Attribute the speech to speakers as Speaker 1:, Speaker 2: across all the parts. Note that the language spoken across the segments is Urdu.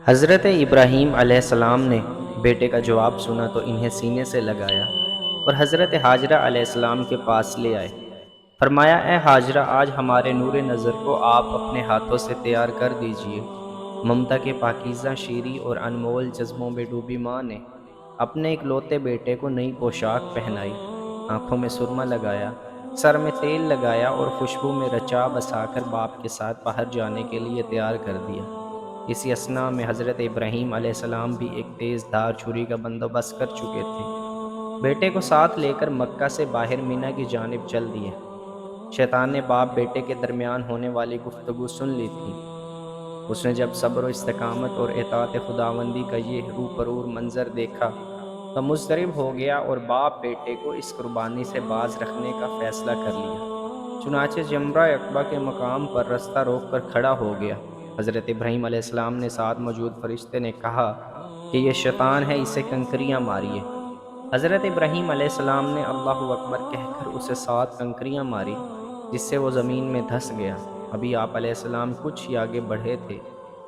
Speaker 1: حضرت ابراہیم علیہ السلام نے بیٹے کا جواب سنا تو انہیں سینے سے لگایا اور حضرت حاجرہ علیہ السلام کے پاس لے آئے۔ فرمایا، اے حاجرہ، آج ہمارے نور نظر کو آپ اپنے ہاتھوں سے تیار کر دیجئے۔ ممتا کے پاکیزہ، شیریں اور انمول جذبوں میں ڈوبی ماں نے اپنے اکلوتے بیٹے کو نئی پوشاک پہنائی، آنکھوں میں سرما لگایا، سر میں تیل لگایا اور خوشبو میں رچا بسا کر باپ کے ساتھ باہر جانے کے لیے تیار کر دیا۔ اسی اثناء میں حضرت ابراہیم علیہ السلام بھی ایک تیز دھار چھری کا بندوبست کر چکے تھے۔ بیٹے کو ساتھ لے کر مکہ سے باہر مینا کی جانب چل دیے۔ شیطان نے باپ بیٹے کے درمیان ہونے والی گفتگو سن لی تھی۔ اس نے جب صبر و استقامت اور اطاعت خداوندی کا یہ روپرور منظر دیکھا تو مضطرب ہو گیا اور باپ بیٹے کو اس قربانی سے باز رکھنے کا فیصلہ کر لیا۔ چنانچہ جمرہ عقبہ کے مقام پر رستہ روک کر کھڑا ہو گیا۔ حضرت ابراہیم علیہ السلام نے ساتھ موجود فرشتے نے کہا کہ یہ شیطان ہے، اسے کنکریاں ماریے۔ حضرت ابراہیم علیہ السلام نے اللہ اکبر کہہ کر اسے 7 کنکریاں ماری، جس سے وہ زمین میں دھس گیا۔ ابھی آپ علیہ السلام کچھ ہی آگے بڑھے تھے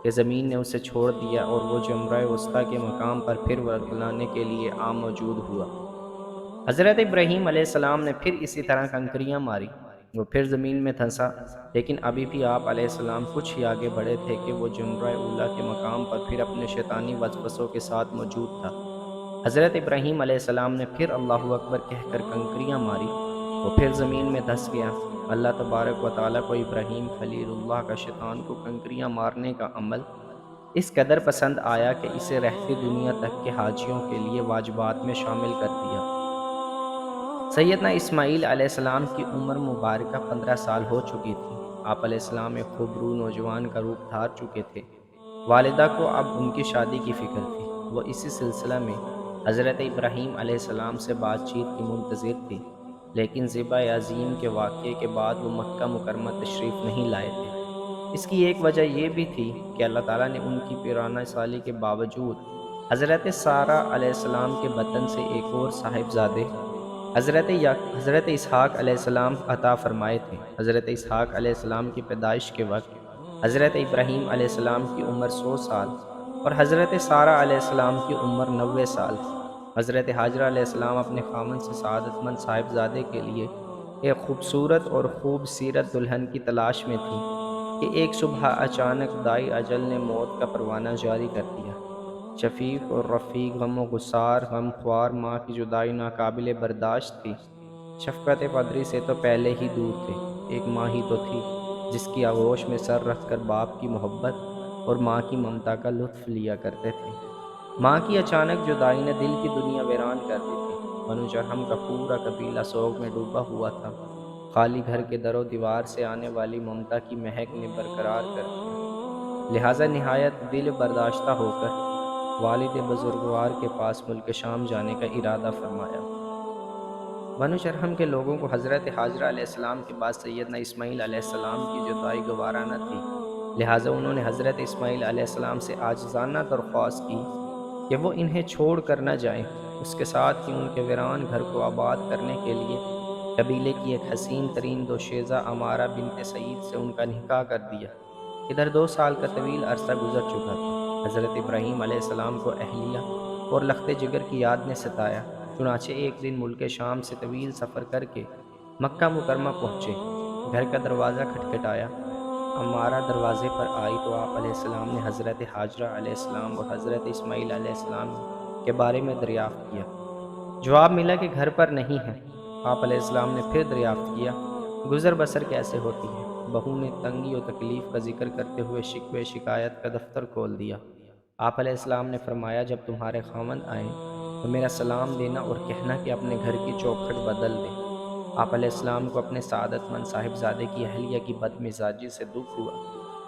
Speaker 1: کہ زمین نے اسے چھوڑ دیا اور وہ جمرہ وسطیٰ کے مقام پر پھر ورگلانے کے لیے موجود ہوا۔ حضرت ابراہیم علیہ السلام نے پھر اسی طرح کنکریاں ماری، وہ پھر زمین میں دھنسا، لیکن ابھی بھی آپ علیہ السلام کچھ ہی آگے بڑھے تھے کہ وہ جمرہ اولا کے مقام پر پھر اپنے شیطانی وسوسوں کے ساتھ موجود تھا۔ حضرت ابراہیم علیہ السلام نے پھر اللہ اکبر کہہ کر کنکریاں ماری، وہ پھر زمین میں دھس گیا۔ اللہ تبارک و تعالیٰ کو ابراہیم خلیل اللہ کا شیطان کو کنکریاں مارنے کا عمل اس قدر پسند آیا کہ اسے رہتی دنیا تک کے حاجیوں کے لیے واجبات میں شامل کر دیا۔ سیدنا اسماعیل علیہ السلام کی عمر مبارکہ 15 سال ہو چکی تھی۔ آپ علیہ السلام ایک خوبرو نوجوان کا روپ دھار چکے تھے۔ والدہ کو اب ان کی شادی کی فکر تھی۔ وہ اسی سلسلہ میں حضرت ابراہیم علیہ السلام سے بات چیت کی منتظر تھی، لیکن ذبح عظیم کے واقعے کے بعد وہ مکہ مکرمہ تشریف نہیں لائے تھے۔ اس کی ایک وجہ یہ بھی تھی کہ اللہ تعالیٰ نے ان کی پیرانہ سالی کے باوجود حضرت سارہ علیہ السلام کے بطن سے ایک اور صاحبزادے حضرت اسحاق علیہ السلام عطا فرمائے تھے۔ حضرت اسحاق علیہ السلام کی پیدائش کے وقت حضرت ابراہیم علیہ السلام کی عمر 100 سال اور حضرت سارہ علیہ السلام کی عمر 90 سال تھی۔ حضرت حاجرہ علیہ السلام اپنے خاوند سے سعادت مند صاحبزادے کے لیے ایک خوبصورت اور خوب سیرت دلہن کی تلاش میں تھی کہ ایک صبح اچانک دائی اجل نے موت کا پروانہ جاری کر دیا۔ شفیق اور رفیق، غم و گسار، غم خوار ماں کی جدائی ناقابل برداشت تھی۔ شفقت پدری سے تو پہلے ہی دور تھے۔ ایک ماں ہی تو تھی جس کی آغوش میں سر رکھ کر باپ کی محبت اور ماں کی ممتا کا لطف لیا کرتے تھے۔ ماں کی اچانک جدائی نے دل کی دنیا ویران کر دی تھی۔ بنو جرہم کا پورا قبیلہ سوگ میں ڈوبا ہوا تھا۔ خالی گھر کے در و دیوار سے آنے والی ممتا کی مہک نے برقرار کر دیا۔ لہٰذا نہایت دل برداشتہ ہو کر والد بزرگوار کے پاس ملک شام جانے کا ارادہ فرمایا۔ بنو جرہم کے لوگوں کو حضرت حاجرہ علیہ السلام کے بعد سیدنا اسماعیل علیہ السلام کی جدائی گوارا نہ تھی، لہٰذا انہوں نے حضرت اسماعیل علیہ السلام سے عاجزانہ درخواست کی کہ وہ انہیں چھوڑ کر نہ جائیں۔ اس کے ساتھ ہی ان کے ویران گھر کو آباد کرنے کے لیے قبیلے کی ایک حسین ترین دوشیزہ عمارہ بنت سعید سے ان کا نکاح کر دیا۔ ادھر 2 سال کا طویل عرصہ گزر چکا تھا۔ حضرت ابراہیم علیہ السلام کو اہلیہ اور لخت جگر کی یاد نے ستایا۔ چنانچہ ایک دن ملک شام سے طویل سفر کر کے مکہ مکرمہ پہنچے۔ گھر کا دروازہ کھٹکھٹایا۔ عمارہ دروازے پر آئی تو آپ علیہ السلام نے حضرت حاجرہ علیہ السلام اور حضرت اسماعیل علیہ السلام کے بارے میں دریافت کیا۔ جواب ملا کہ گھر پر نہیں ہے۔ آپ علیہ السلام نے پھر دریافت کیا، گزر بسر کیسے ہوتی ہے؟ بہو نے تنگی و تکلیف کا ذکر کرتے ہوئے شکوے شکایت کا دفتر کھول دیا۔ آپ علیہ السلام نے فرمایا، جب تمہارے خاوند آئیں تو میرا سلام دینا اور کہنا کہ اپنے گھر کی چوکھٹ بدل دیں۔ آپ علیہ السلام کو اپنے سعادت مند صاحبزادے کی اہلیہ کی بد مزاجی سے دکھ ہوا،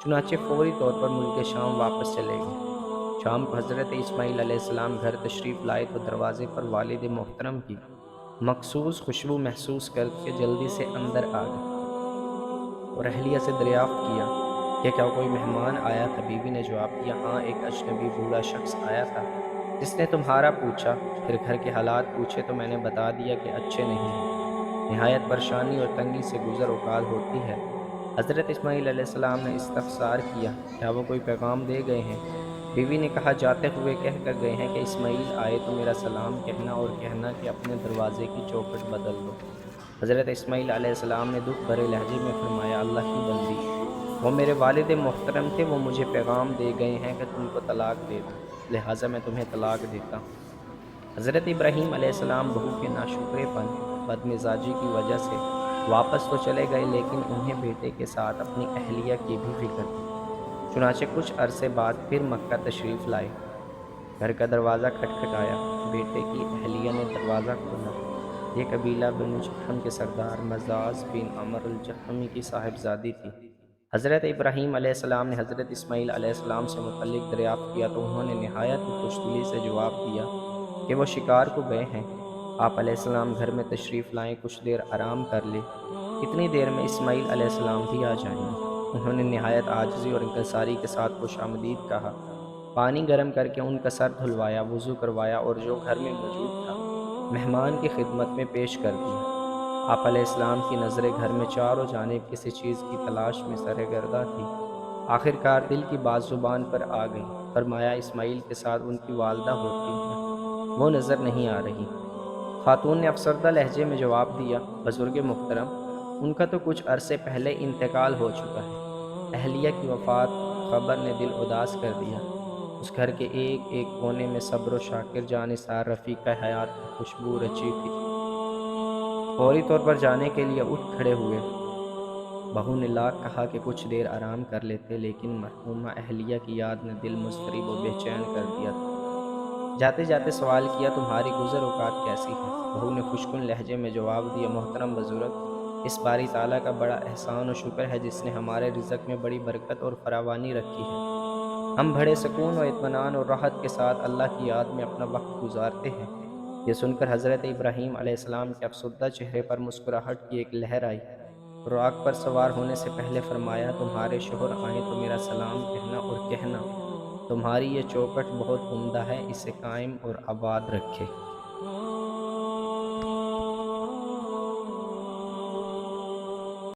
Speaker 1: چنانچہ فوری طور پر ملک شام واپس چلے گئے۔ شام کو حضرت اسماعیل علیہ السلام گھر تشریف لائے تو دروازے پر والد محترم کی مخصوص خوشبو محسوس کر کے جلدی سے اندر آ گئے اور اہلیہ سے دریافت کیا کہ کیا کوئی مہمان آیا تھا؟ بیوی نے جواب دیا، ہاں، ایک اجنبی بوڑھا شخص آیا تھا جس نے تمہارا پوچھا، پھر گھر کے حالات پوچھے تو میں نے بتا دیا کہ اچھے نہیں ہیں، نہایت پریشانی اور تنگی سے گزر اوقات ہوتی ہے۔ حضرت اسماعیل علیہ السلام نے استفسار کیا، کیا وہ کوئی پیغام دے گئے ہیں؟ بیوی نے کہا جاتے ہوئے کہہ کر گئے ہیں کہ اسماعیل آئے تو میرا سلام کہنا اور کہنا کہ اپنے دروازے کی چوکھٹ بدل دو۔ حضرت اسماعیل علیہ السلام نے دکھ بھرے لہجے میں فرمایا اللہ کی بندی، وہ میرے والد محترم تھے، وہ مجھے پیغام دے گئے ہیں کہ تم کو طلاق دے دوں، لہٰذا میں تمہیں طلاق دیتا ہوں۔ حضرت ابراہیم علیہ السلام بہو کے ناشکرے پن، بد مزاجی کی وجہ سے واپس تو چلے گئے لیکن انہیں بیٹے کے ساتھ اپنی اہلیہ کی بھی فکر تھی۔ چنانچہ کچھ عرصے بعد پھر مکہ تشریف لائے۔ گھر کا دروازہ کھٹکھٹایا، بیٹے کی اہلیہ نے دروازہ کھولا۔ یہ قبیلہ بنو جہم کے سردار مزاز بن عمر الجہمی کی صاحبزادی تھی۔ حضرت ابراہیم علیہ السلام نے حضرت اسماعیل علیہ السلام سے متعلق دریافت کیا تو انہوں نے نہایت ہی خوش دلی سے جواب دیا کہ وہ شکار کو گئے ہیں، آپ علیہ السلام گھر میں تشریف لائیں، کچھ دیر آرام کر لیں، اتنی دیر میں اسماعیل علیہ السلام بھی آ جائیں گے۔ انہوں نے نہایت عاجزی اور انکساری کے ساتھ خوش آمدید کہا، پانی گرم کر کے ان کا سر دھلوایا، وضو کروایا اور جو گھر میں موجود تھا مہمان کی خدمت میں پیش کر دیا۔ آپ علیہ السلام کی نظریں گھر میں چاروں جانب کسی چیز کی تلاش میں سرگرداں تھی۔ آخر کار دل کی بات زبان پر آ گئی۔ فرمایا اسماعیل کے ساتھ ان کی والدہ ہوتی ہیں، وہ نظر نہیں آ رہی۔ خاتون نے افسردہ لہجے میں جواب دیا، بزرگ محترم، ان کا تو کچھ عرصے پہلے انتقال ہو چکا ہے۔ اہلیہ کی وفات خبر نے دل اداس کر دیا۔ اس گھر کے ایک ایک کونے میں صبر و شاکر جانثار رفیقہ حیات کی خوشبو رچی تھی۔ فوری طور پر جانے کے لیے اٹھ کھڑے ہوئے۔ بہو نے لاکھ کہا کہ کچھ دیر آرام کر لیتے لیکن مرحومہ اہلیہ کی یاد نے دل مضطرب و بے چین کر دیا تھا۔ جاتے جاتے سوال کیا، تمہاری گزر اوقات کیسی ہے؟ بہو نے خوشکن لہجے میں جواب دیا، محترم بزرگ، اس باری تعالیٰ کا بڑا احسان و شکر ہے جس نے ہمارے رزق میں بڑی برکت اور فراوانی رکھی ہے۔ ہم بڑے سکون و اطمینان اور راحت کے ساتھ اللہ کی یاد میں اپنا وقت گزارتے ہیں۔ یہ سن کر حضرت ابراہیم علیہ السلام کے افسردہ چہرے پر مسکراہٹ کی ایک لہر آئی۔ راگ پر سوار ہونے سے پہلے فرمایا، تمہارے شوہر آئیں تو میرا سلام کہنا اور کہنا تمہاری یہ چوکھٹ بہت عمدہ ہے، اسے قائم اور آباد رکھے۔